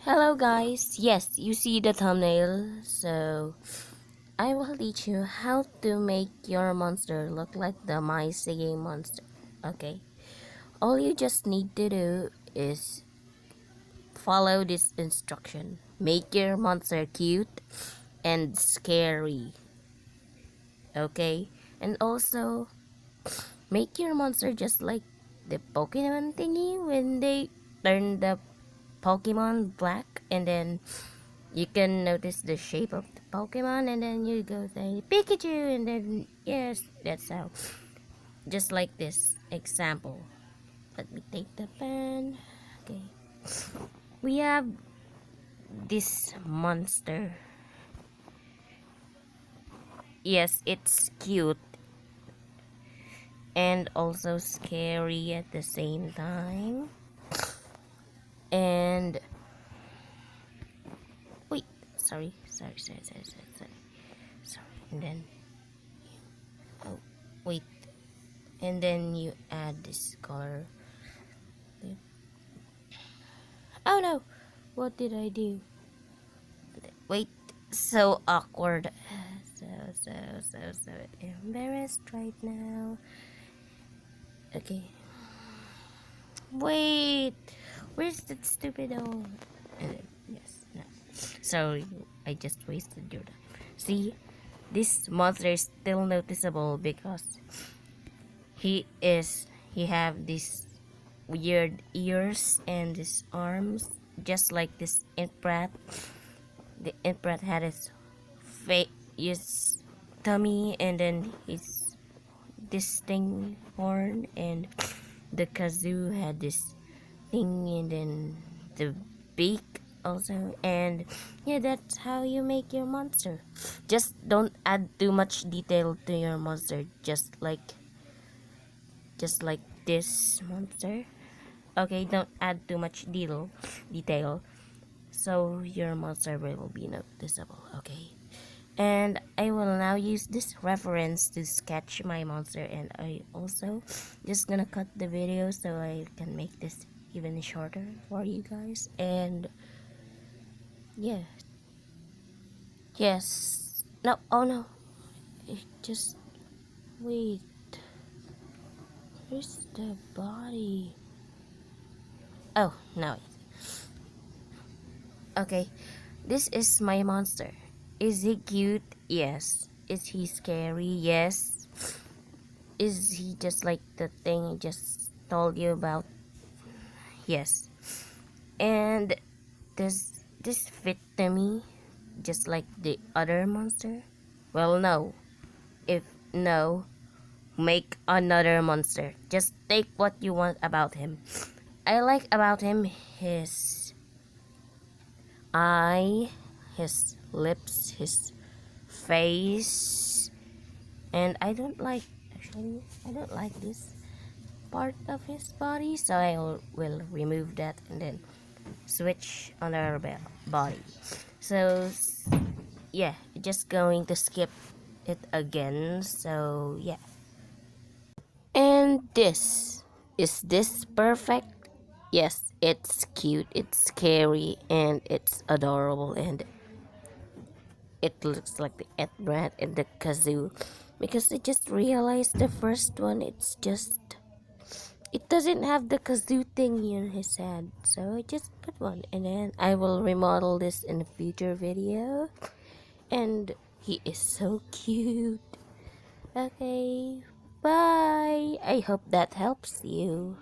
Hello guys, yes, you see the thumbnail, so I will teach you how to make your monster look like the My Singing monster. Okay, all you just need to do is follow this instruction. Make your monster cute and scary. Okay, and also make your monster just like the Pokemon thingy when they turn the Pokemon black, and then you can notice the shape of the Pokemon, and then you go say Pikachu, and then yes, that's how. Just like this example. Let me take the pen. Okay, we have this monster. Yes, it's cute and also scary at the same time. And wait, sorry. And then oh wait, and then you add this color. Oh no, what did I do? Wait, so awkward. So embarrassed right now. Okay. Wait, where's that stupid old? Yes, no. Sorry, I just wasted your time. See, this monster is still noticeable because he have these weird ears and his arms, just like this Imprat. The Imprat had his tummy, and then his this thing horn, and the kazoo had this thing, and then the beak also. And yeah, that's how you make your monster. Just don't add too much detail to your monster, just like this monster. Okay, don't add too much detail so your monster will be noticeable. Okay, and I will now use this reference to sketch my monster, and I also just gonna cut the video so I can make this even shorter for you guys. And yeah, yes, no, oh no, just wait, where's the body? Oh no. Okay, this is my monster. Is he cute? Yes. Is he scary? Yes. Is he just like the thing I just told you about? Yes. And does this fit to me just like the other monster? Well, no. If no, make another monster. Just take what you want about him. I like about him his eye, his lips, his face, and I don't like this part of his body, so I will remove that and then switch on our body. So yeah, just going to skip it again. So yeah, and is this perfect? Yes, it's cute, it's scary, and it's adorable, and it looks like the Ed Brand and the kazoo, because I just realized the first one, it doesn't have the kazoo thing in his head, so I just put one, and then I will remodel this in a future video. And he is so cute. Okay, bye. I hope that helps you.